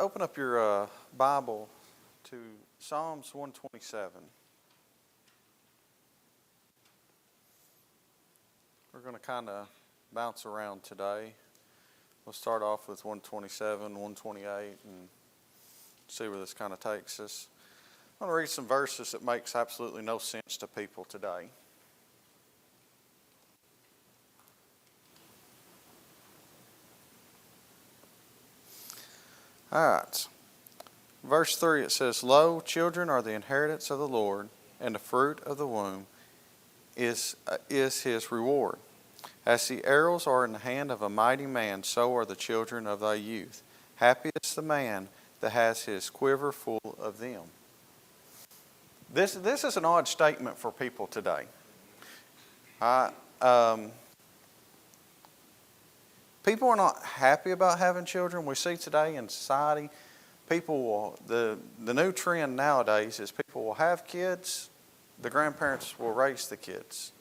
open up your Bible to Psalms 127. We're going to kind of bounce around today. We'll start off with 127, 128, and see where this kind of takes us. I'm going to read some verses that makes absolutely no sense to people today. All right. Verse 3, it says, "Lo, children are the inheritance of the Lord, and the fruit of the womb is his reward. As the arrows are in the hand of a mighty man, so are the children of thy youth. Happy is the man that has his quiver full of them." This is an odd statement for people today. People are not happy about having children. We see today in society, the new trend nowadays is people will have kids, the grandparents will raise the kids.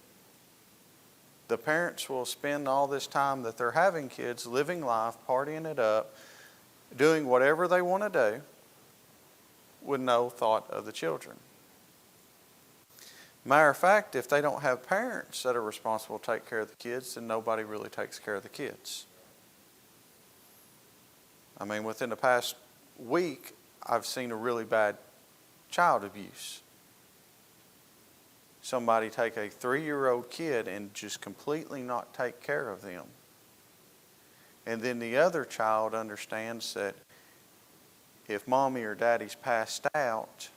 The parents will spend all this time that they're having kids, living life, partying it up, doing whatever they want to do with no thought of the children. Matter of fact, if they don't have parents that are responsible to take care of the kids, then nobody really takes care of the kids. I mean, within the past week, I've seen a really bad child abuse. Somebody take a 3-year-old kid and just completely not take care of them. And then the other child understands that if mommy or daddy's passed out,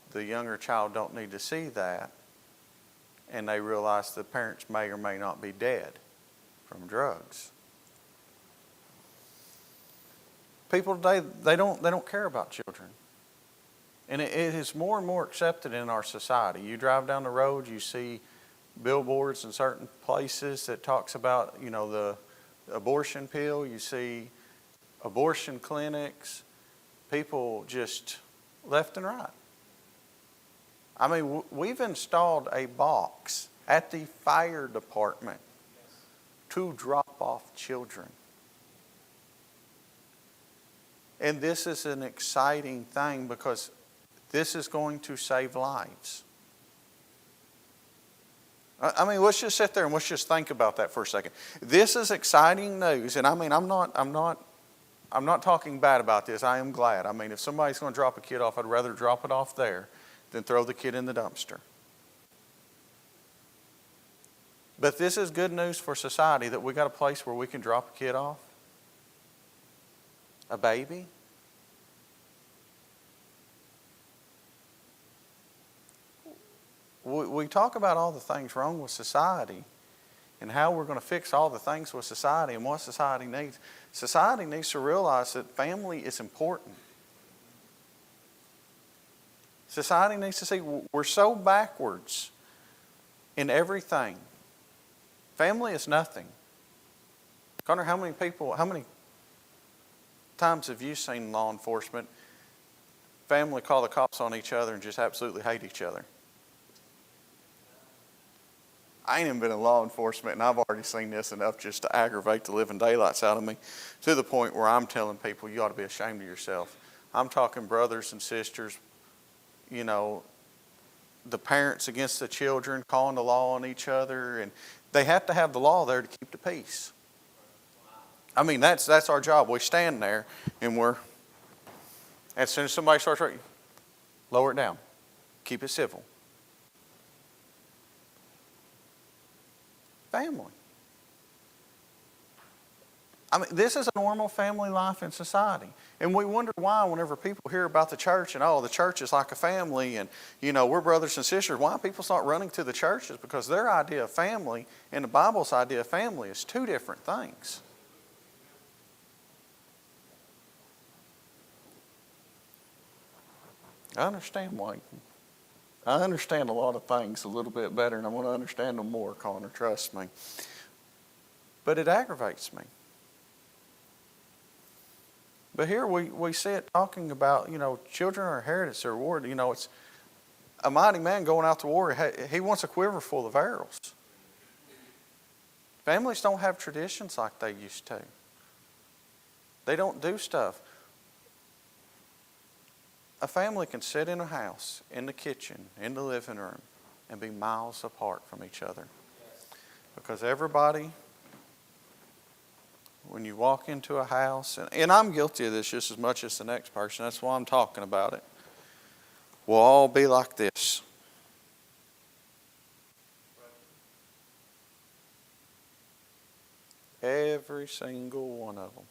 the younger child don't need to see that. And they realize the parents may or may not be dead from drugs. People today, they don't care about children. And it is more and more accepted in our society. You drive down the road, you see billboards in certain places that talks about, the abortion pill. You see abortion clinics. People just left and right. I mean, we've installed a box at the fire department to drop off children. And this is an exciting thing because this is going to save lives. I mean, let's just sit there and let's just think about that for a second. This is exciting news, and I mean, I'm not talking bad about this. I am glad. I mean, if somebody's going to drop a kid off, I'd rather drop it off there than throw the kid in the dumpster. But this is good news for society that we got a place where we can drop a kid off. A baby. We talk about all the things wrong with society and how we're going to fix all the things with society and what society needs. Society needs to realize that family is important. Society needs to see we're so backwards in everything. Family is nothing. Connor, how many times have you seen law enforcement family call the cops on each other and just absolutely hate each other? I ain't even been in law enforcement, and I've already seen this enough just to aggravate the living daylights out of me, to the point where I'm telling people, you ought to be ashamed of yourself. I'm talking brothers and sisters, the parents against the children, calling the law on each other, and they have to have the law there to keep the peace. I mean, that's our job. We stand there, and as soon as somebody starts writing, lower it down. Keep it civil. Family. I mean, this is a normal family life in society. And we wonder why whenever people hear about the church and, the church is like a family and, we're brothers and sisters, why people start running to the churches? Because their idea of family and the Bible's idea of family is two different things. I understand a lot of things a little bit better, and I want to understand them more, Connor, trust me. But it aggravates me. But here we see it talking about, children are inheritance, their reward. It's a mighty man going out to war. He wants a quiver full of arrows. Families don't have traditions like they used to. They don't do stuff. A family can sit in a house, in the kitchen, in the living room, and be miles apart from each other. Because everybody, when you walk into a house, and I'm guilty of this just as much as the next person, that's why I'm talking about it, we'll all be like this. Every single one of them.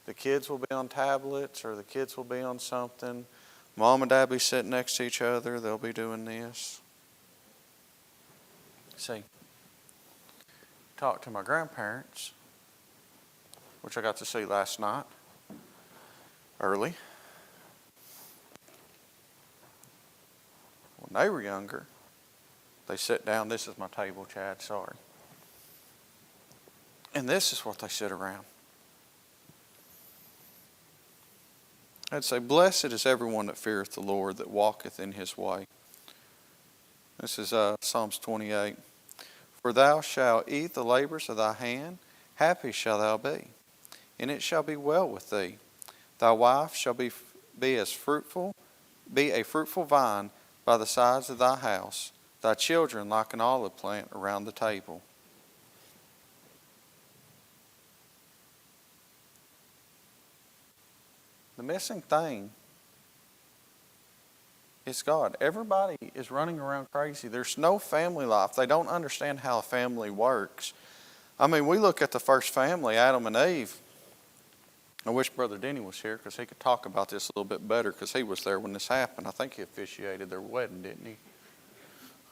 The kids will be on tablets, or the kids will be on something. Mom and Dad will be sitting next to each other. They'll be doing this. See, talked to my grandparents, which I got to see last night, early. When they were younger, they sit down. This is my table, Chad, sorry. And this is what they sit around. I'd say, blessed is everyone that feareth the Lord, that walketh in his way. This is Psalms 28. For thou shalt eat the labors of thy hand, happy shalt thou be, and it shall be well with thee. Thy wife shall be a fruitful vine by the sides of thy house, thy children like an olive plant around the table. The missing thing is God. Everybody is running around crazy. There's no family life. They don't understand how a family works. I mean, we look at the first family, Adam and Eve. I wish Brother Denny was here because he could talk about this a little bit better because he was there when this happened. I think he officiated their wedding, didn't he?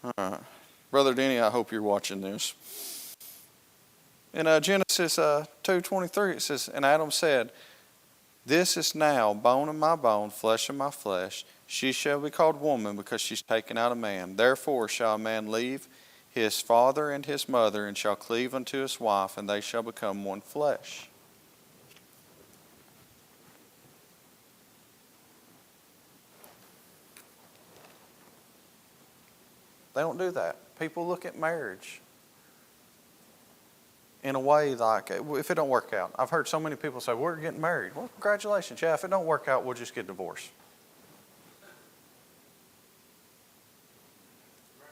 All right. Brother Denny, I hope you're watching this. In Genesis 2:23, it says, and Adam said, this is now bone of my bone, flesh of my flesh. She shall be called woman because she's taken out of man. Therefore shall a man leave his father and his mother, and shall cleave unto his wife, and they shall become one flesh. They don't do that. People look at marriage in a way like, if it don't work out. I've heard so many people say, we're getting married. Well, congratulations. Yeah, if it don't work out, we'll just get divorced.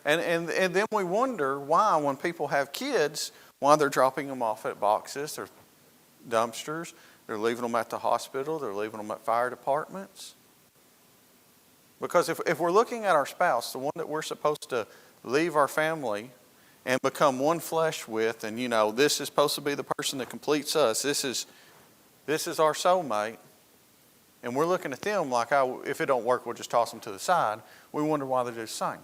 And then we wonder why, when people have kids, why they're dropping them off at boxes or dumpsters. They're leaving them at the hospital. They're leaving them at fire departments. Because if we're looking at our spouse, the one that we're supposed to leave our family and become one flesh with, and this is supposed to be the person that completes us. This is our soulmate. And we're looking at them like, if it don't work, we'll just toss them to the side. We wonder why they do the same.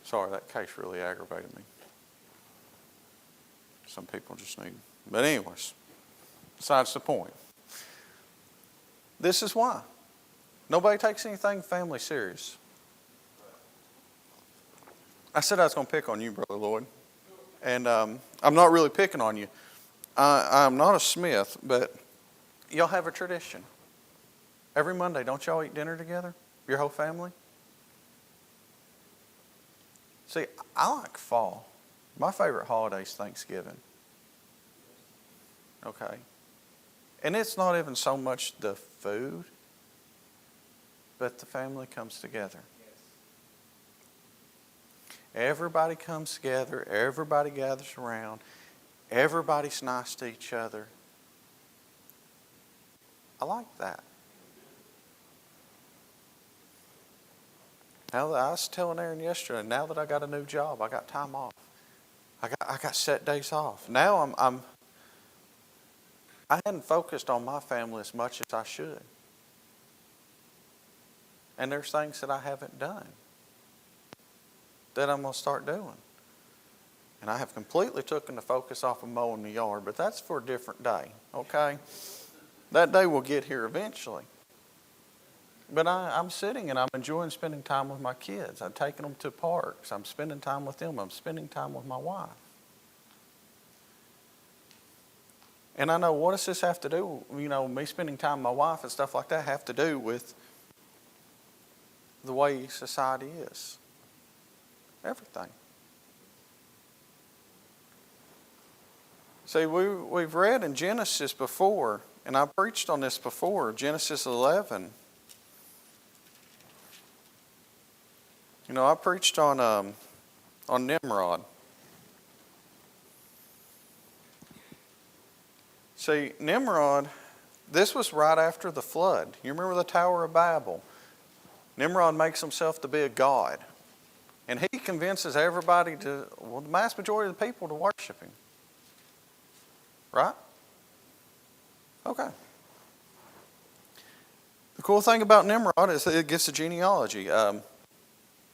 Sorry, that case really aggravated me. Some people just need. But anyways, besides the point. This is why. Nobody takes anything family serious. I said I was going to pick on you, Brother Lloyd. And I'm not really picking on you. I'm not a Smith, but y'all have a tradition. Every Monday, don't y'all eat dinner together? Your whole family? See, I like fall. My favorite holiday is Thanksgiving. Okay. And it's not even so much the food, but the family comes together. Everybody comes together. Everybody gathers around. Everybody's nice to each other. I like that. Now that I was telling Aaron yesterday, now that I got a new job, I got time off. I got set days off. Now I hadn't focused on my family as much as I should. And there's things that I haven't done that I'm going to start doing. And I have completely taken the focus off of mowing the yard, but that's for a different day, okay? That day will get here eventually. But I'm sitting and I'm enjoying spending time with my kids. I'm taking them to parks. I'm spending time with them. I'm spending time with my wife. And I know, what does this have to do? Me spending time with my wife and stuff like that have to do with the way society is. Everything. See, we've read in Genesis before, and I preached on this before, Genesis 11. I preached on Nimrod. See, Nimrod, this was right after the flood. You remember the Tower of Babel? Nimrod makes himself to be a god. And he convinces everybody the mass majority of the people to worship him. Right? Okay. The cool thing about Nimrod is that it gives a genealogy.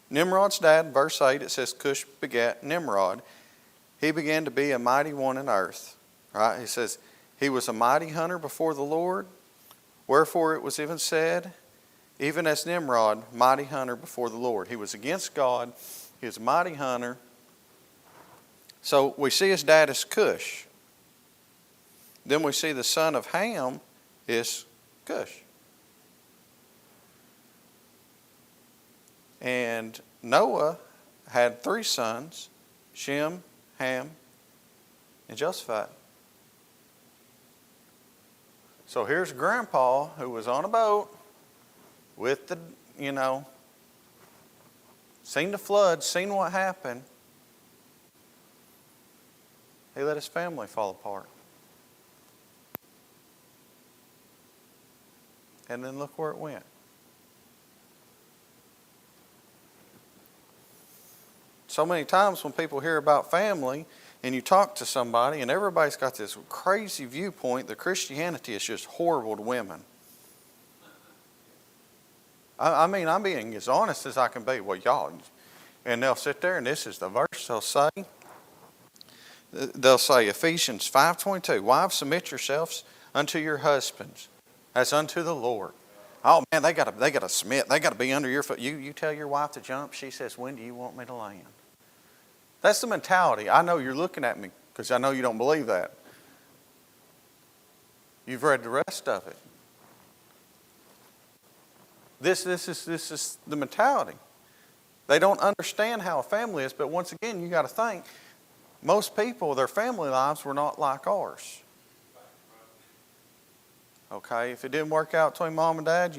Nimrod's dad, verse 8, it says, Cush begat Nimrod. He began to be a mighty one in earth. Right? He says, he was a mighty hunter before the Lord. Wherefore it was even said, even as Nimrod, mighty hunter before the Lord. He was against God. He was a mighty hunter. So we see his dad is Cush. Then we see the son of Ham is Cush. And Noah had 3 sons, Shem, Ham, and Joshaphat. So here's Grandpa who was on a boat with the, seen the flood, seen what happened. He let his family fall apart. And then look where it went. So many times when people hear about family and you talk to somebody and everybody's got this crazy viewpoint that Christianity is just horrible to women. I'm being as honest as I can be. Well, y'all, and they'll sit there and this is the verse they'll say Ephesians 5:22, wives, submit yourselves unto your husbands as unto the Lord. Oh man, they gotta submit. They gotta be under your foot. You tell your wife to jump. She says, when do you want me to land? That's the mentality. I know you're looking at me because I know you don't believe that. You've read the rest of it. This is the mentality. They don't understand how a family is, but once again, you got to think, most people, their family lives were not like ours. Okay, if it didn't work out between mom and dad,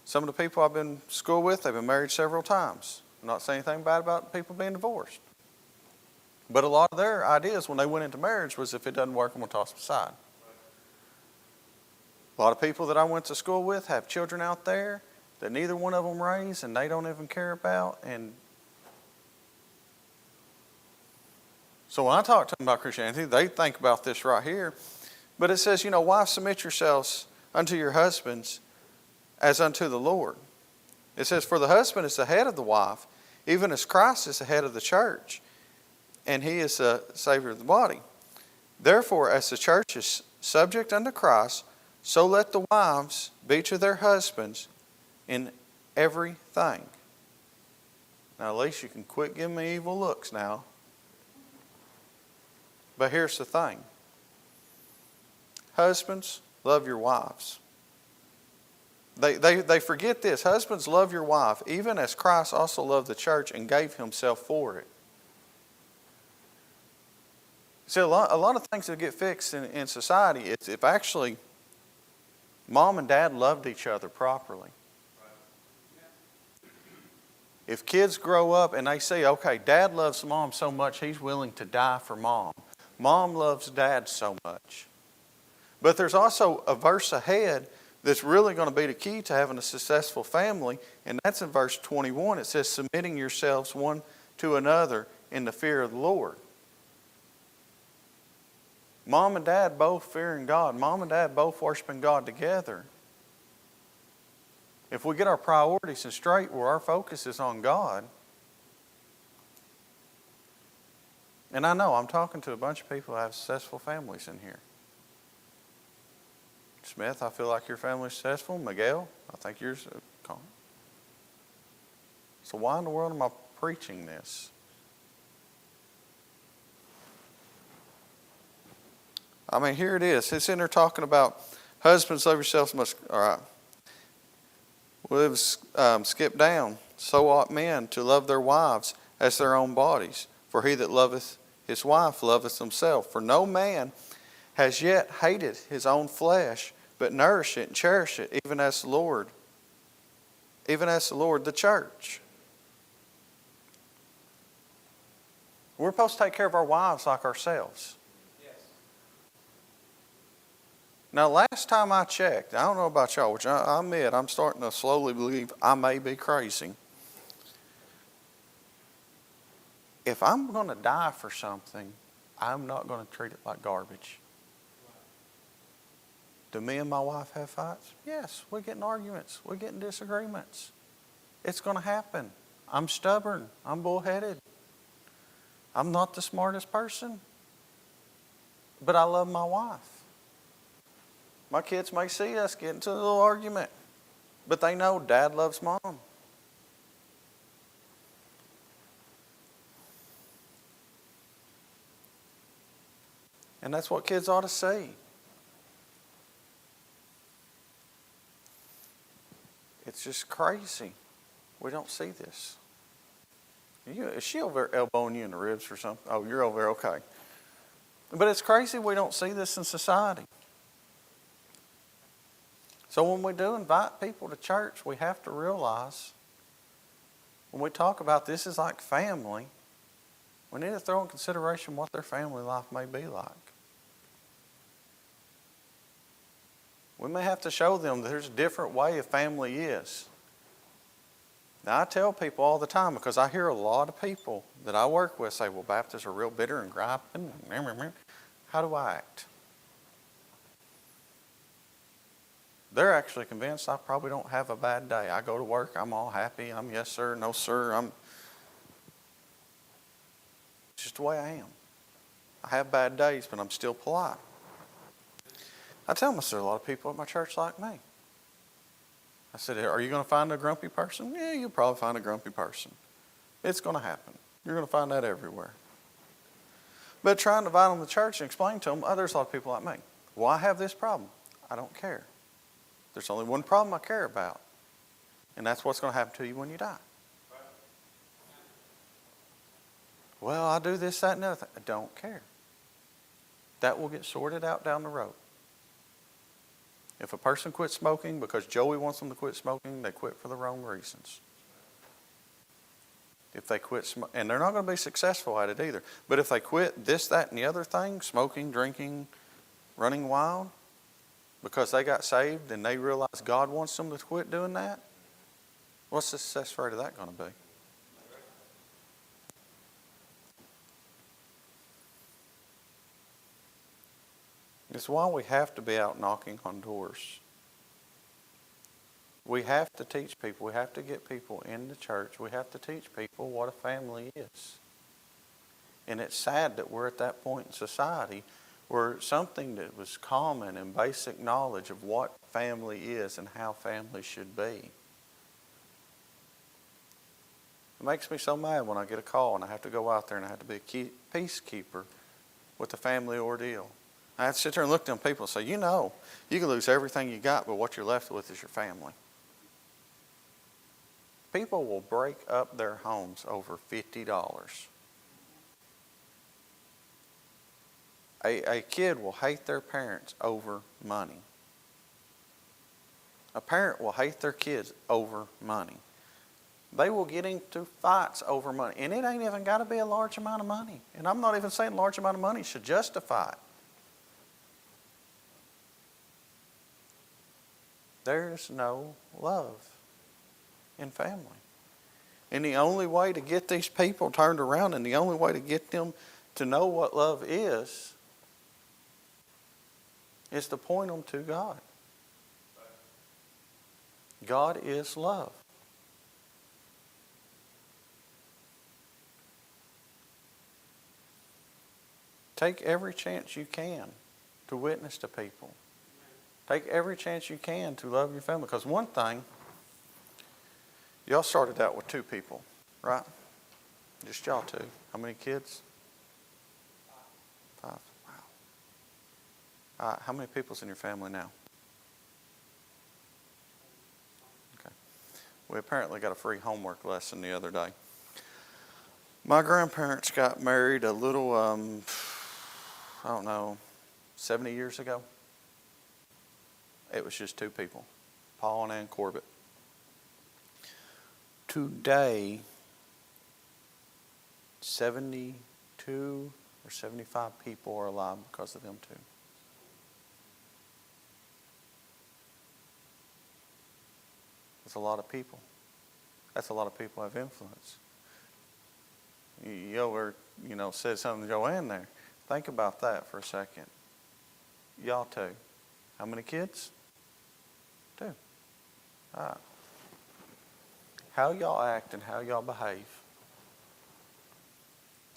some of the people I've been in school with, they've been married several times. I'm not saying anything bad about people being divorced. But a lot of their ideas when they went into marriage was if it doesn't work, I'm going to toss them aside. A lot of people that I went to school with have children out there that neither one of them raised and they don't even care about. And so when I talk to them about Christianity, they think about this right here. But it says, wives, submit yourselves unto your husbands as unto the Lord. It says, for the husband is the head of the wife, even as Christ is the head of the church, and he is the Savior of the body. Therefore, as the church is subject unto Christ, so let the wives be to their husbands in everything. Now, at least you can quit giving me evil looks now. But here's the thing. Husbands, love your wives. They forget this. Husbands, love your wife, even as Christ also loved the church and gave himself for it. See, a lot of things that get fixed in society, it's if actually mom and dad loved each other properly. If kids grow up and they say, okay, dad loves mom so much he's willing to die for mom. Mom loves dad so much. But there's also a verse ahead that's really going to be the key to having a successful family, and that's in verse 21. It says, submitting yourselves one to another in the fear of the Lord. Mom and dad both fearing God. Mom and dad both worshiping God together. If we get our priorities in straight where our focus is on God, and I know I'm talking to a bunch of people who have successful families in here. Smith, I feel like your family's successful. Miguel, I think yours. So why in the world am I preaching this? I mean, here it is. It's in there talking about husbands love yourselves much. All right. We'll skip down. So ought men to love their wives as their own bodies. For he that loveth his wife loveth himself. For no man has yet hated his own flesh, but nourish it and cherish it, even as the Lord the church. We're supposed to take care of our wives like ourselves. Yes. Now, last time I checked, I don't know about y'all, which I admit I'm starting to slowly believe I may be crazy. If I'm going to die for something, I'm not going to treat it like garbage. Do me and my wife have fights? Yes, we get in arguments. We get in disagreements. It's going to happen. I'm stubborn. I'm bullheaded. I'm not the smartest person. But I love my wife. My kids may see us get into a little argument, but they know Dad loves Mom. And that's what kids ought to see. It's just crazy. We don't see this. Is she over there elbowing you in the ribs or something? Oh, you're over there, okay. But it's crazy we don't see this in society. So when we do invite people to church, we have to realize when we talk about this is like family, we need to throw in consideration what their family life may be like. We may have to show them that there's a different way a family is. Now, I tell people all the time, because I hear a lot of people that I work with say, well, Baptists are real bitter and griping. How do I act? They're actually convinced I probably don't have a bad day. I go to work, I'm all happy. I'm yes, sir, no, sir. It's just the way I am. I have bad days, but I'm still polite. I tell them, there's a lot of people at my church like me. I said, are you going to find a grumpy person? Yeah, you'll probably find a grumpy person. It's going to happen. You're going to find that everywhere. But trying to invite them to church and explain to them, there's a lot of people like me. Well, I have this problem. I don't care. There's only one problem I care about, and that's what's going to happen to you when you die. Well, I do this, that, and the other thing. I don't care. That will get sorted out down the road. If a person quits smoking because Joey wants them to quit smoking, they quit for the wrong reasons. If they quit and they're not going to be successful at it either. But if they quit this, that, and the other thing, smoking, drinking, running wild, because they got saved and they realize God wants them to quit doing that, what's the success rate of that going to be? It's why we have to be out knocking on doors. We have to teach people. We have to get people into church. We have to teach people what a family is. And it's sad that we're at that point in society where something that was common and basic knowledge of what family is and how family should be. It makes me so mad when I get a call and I have to go out there and I have to be a peacekeeper with the family ordeal. I have to sit there and look at them people and say, you know, you can lose everything you got, but what you're left with is your family. People will break up their homes over $50. A kid will hate their parents over money. A parent will hate their kids over money. They will get into fights over money. And it ain't even got to be a large amount of money. And I'm not even saying a large amount of money should justify it. There's no love in family. And the only way to get these people turned around and the only way to get them to know what love is to point them to God. God is love. Take every chance you can to witness to people. Take every chance you can to love your family. Because one thing, y'all started out with 2 people, right? Just y'all 2. How many kids? 5. Wow. How many people's in your family now? Okay. We apparently got a free homework lesson the other day. My grandparents got married a little, I don't know, 70 years ago. It was just two people, Paul and Ann Corbit. Today, 72 or 75 people are alive because of them two. That's a lot of people. That's a lot of people have influence. You over, said something to Joanne there. Think about that for a second. Y'all two. How many kids? Two. All right. How y'all act and how y'all behave,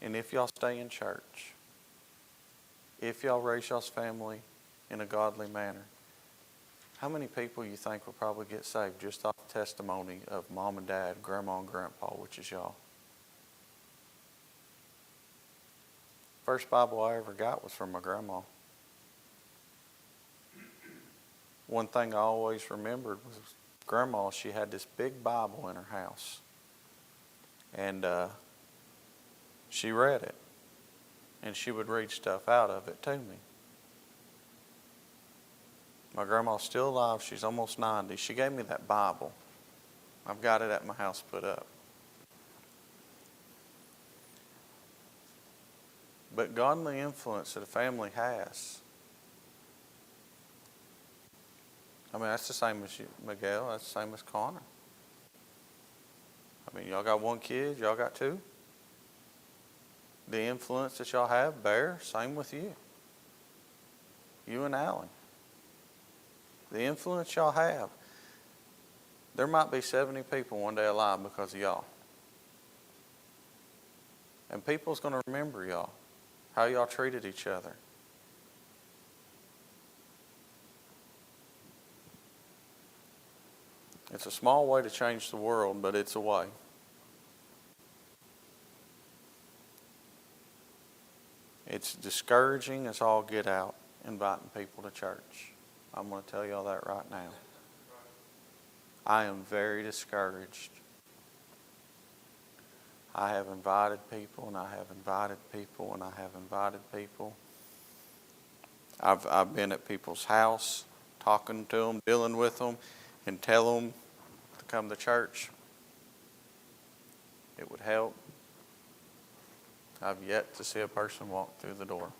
and if y'all stay in church, if y'all raise y'all's family in a godly manner, how many people you think will probably get saved just off the testimony of mom and dad, grandma and grandpa, which is y'all? First Bible I ever got was from my grandma. One thing I always remembered was grandma, she had this big Bible in her house. And she read it. And she would read stuff out of it to me. My grandma's still alive. She's almost 90. She gave me that Bible. I've got it at my house put up. But godly influence that a family has, I mean, that's the same as you, Miguel. That's the same as Connor. I mean, y'all got one kid. Y'all got two. The influence that y'all have, Bear, same with you. You and Alan. The influence y'all have. There might be 70 people one day alive because of y'all. And people's going to remember y'all. How y'all treated each other. It's a small way to change the world, but it's a way. It's discouraging as all get out, inviting people to church. I'm going to tell y'all that right now. I am very discouraged. I have invited people, and I have invited people, and I have invited people. I've been at people's house, talking to them, dealing with them, and tell them to come to church. It would help. I've yet to see a person walk through the door.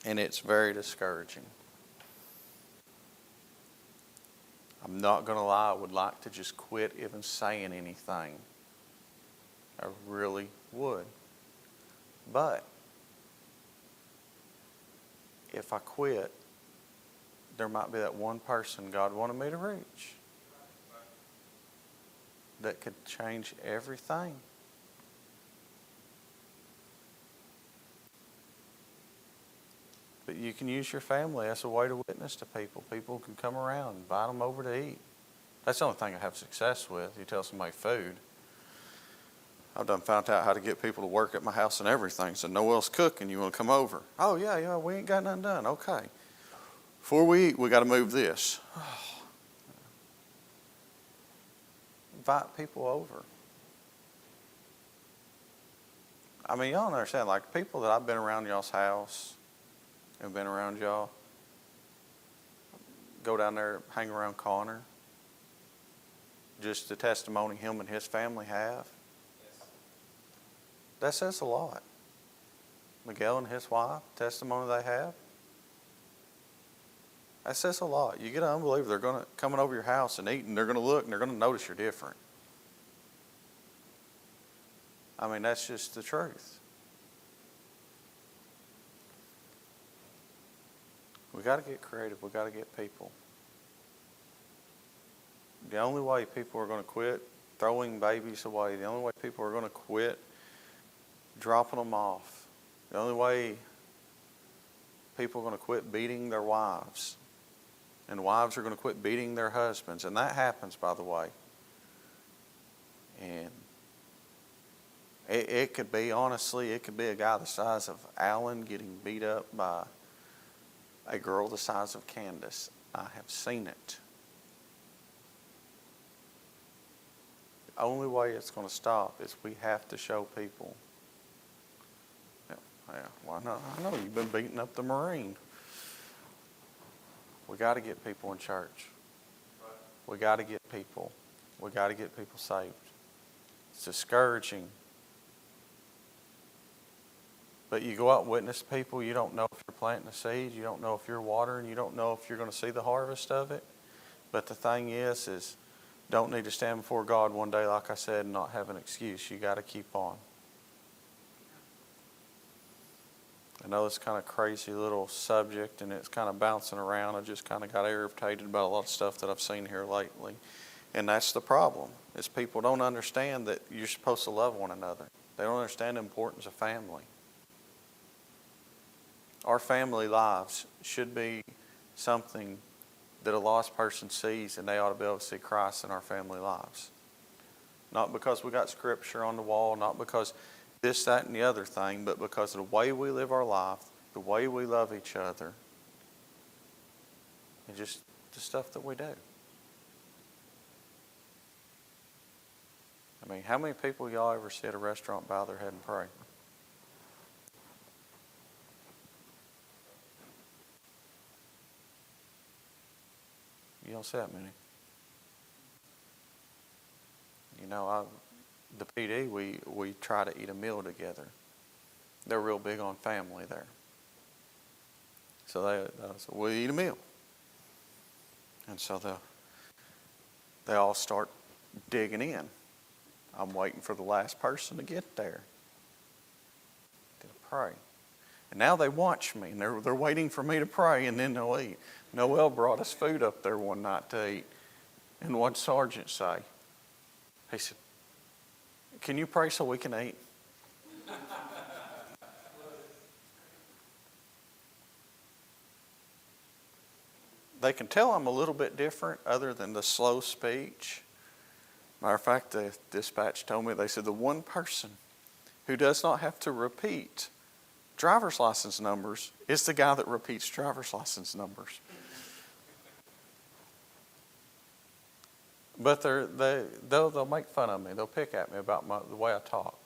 And it's very discouraging. I'm not going to lie, I would like to just quit even saying anything. I really would. But if I quit, there might be that one person God wanted me to reach that could change everything. But you can use your family as a way to witness to people. People can come around, invite them over to eat. That's the only thing I have success with. You tell somebody food. I've done found out how to get people to work at my house and everything. So Noel's cooking, you want to come over? Oh, yeah, we ain't got nothing done. Okay. Before we eat, we got to move this. Invite people over. I mean, y'all understand, like people that I've been around y'all's house, have been around y'all, go down there, hang around Connor. Just the testimony him and his family have. Yes. That says a lot. Miguel and his wife, testimony they have. That says a lot. You get an unbeliever, they're going to coming over your house and eating, they're going to look and they're going to notice you're different. I mean, that's just the truth. We got to get creative. We got to get people. The only way people are going to quit throwing babies away, the only way people are going to quit dropping them off, the only way people are going to quit beating their wives, and wives are going to quit beating their husbands, and that happens, by the way. And it could be, honestly, it could be a guy the size of Alan getting beat up by a girl the size of Candace. I have seen it. only way it's going to stop is we have to show people. Yeah, why not? I know you've been beating up the Marine. We got to get people in church. We got to get people. We got to get people saved. It's discouraging. But you go out and witness people, you don't know if you're planting a seed, you don't know if you're watering, you don't know if you're going to see the harvest of it. But the thing is don't need to stand before God one day, like I said, and not have an excuse. You got to keep on. I know it's kind of crazy little subject and it's kind of bouncing around. I just kind of got irritated about a lot of stuff that I've seen here lately. And that's the problem, is people don't understand that you're supposed to love one another. They don't understand the importance of family. Our family lives should be something that a lost person sees, and they ought to be able to see Christ in our family lives. Not because we got scripture on the wall, not because this, that, and the other thing, but because of the way we live our life, the way we love each other, and just the stuff that we do. I mean, how many people y'all ever see at a restaurant bow their head and pray? You don't see that many. You know, the PD, we try to eat a meal together. They're real big on family there. So we eat a meal. And so they all start digging in. I'm waiting for the last person to get there to pray. And now they watch me, and they're waiting for me to pray, and then they'll eat. Noel brought us food up there one night to eat. And what'd Sergeant say? He said, "Can you pray so we can eat?" They can tell I'm a little bit different other than the slow speech. Matter of fact, the dispatch told me, they said the one person who does not have to repeat driver's license numbers is the guy that repeats driver's license numbers. But they'll make fun of me. They'll pick at me about the way I talk.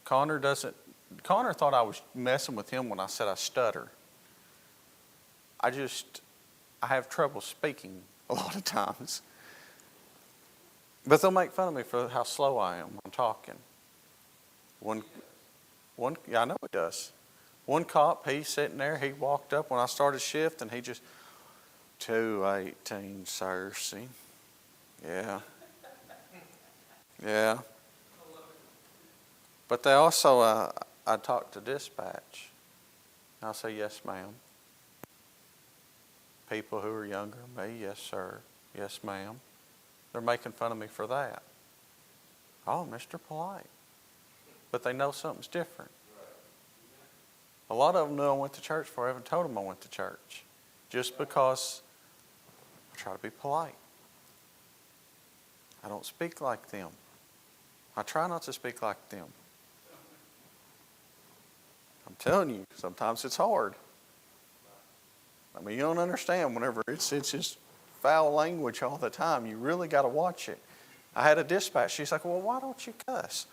Connor thought I was messing with him when I said I stutter. I have trouble speaking a lot of times. But they'll make fun of me for how slow I am when talking. Yeah, I know it does. One cop, he's sitting there, he walked up when I started shift, and he just, 218 Cersei. Yeah. Yeah. But they also, I talk to dispatch. I'll say, "Yes, ma'am." People who are younger than me, "Yes, sir." "Yes, ma'am." They're making fun of me for that. "Oh, Mr. Polite." But they know something's different. A lot of them know I went to church before I haven't told them I went to church. Just because I try to be polite. I don't speak like them. I try not to speak like them. I'm telling you, sometimes it's hard. I mean, you don't understand whenever it's just foul language all the time. You really got to watch it. I had a dispatch. She's like, "Well, why don't you cuss?"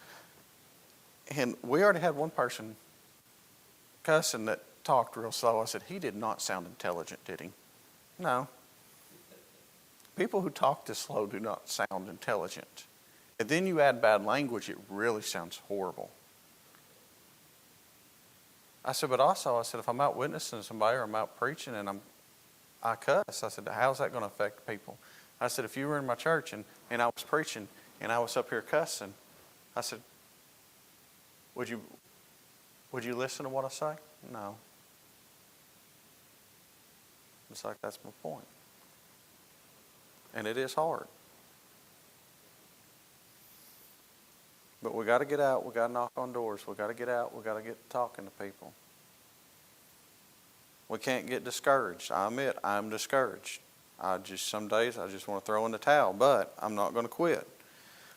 And we already had one person cussing that talked real slow. I said, "He did not sound intelligent, did he?" No. People who talk this slow do not sound intelligent. And then you add bad language, it really sounds horrible. I said, but also, if I'm out witnessing somebody or I'm out preaching and I cuss, I said, how's that going to affect people? I said, if you were in my church and I was preaching and I was up here cussing, I said, would you listen to what I say? No. It's like, that's my point. And it is hard. But we got to get out. We got to knock on doors. We got to get out. We got to get talking to people. We can't get discouraged. I admit I'm discouraged. Some days I just want to throw in the towel, but I'm not going to quit.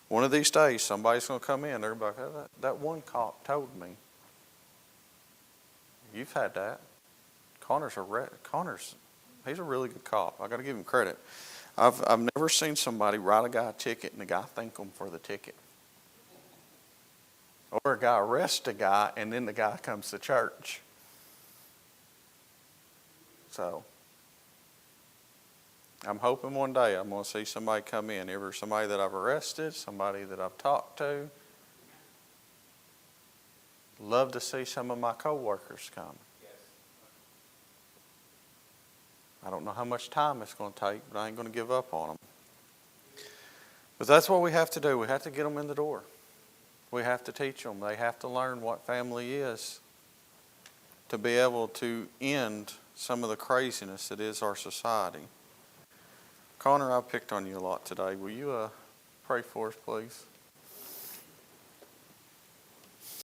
One of these days, somebody's going to come in. They're like, that one cop told me. You've had that. Connor's he's a really good cop. I got to give him credit. I've never seen somebody write a guy a ticket and the guy thank them for the ticket. Or a guy arrest a guy and then the guy comes to church. So I'm hoping one day I'm going to see somebody come in, either somebody that I've arrested, somebody that I've talked to. Love to see some of my coworkers come. I don't know how much time it's going to take, but I ain't going to give up on them. But that's what we have to do. We have to get them in the door. We have to teach them. They have to learn what family is to be able to end some of the craziness that is our society. Connor, I picked on you a lot today. Will you pray for us, please?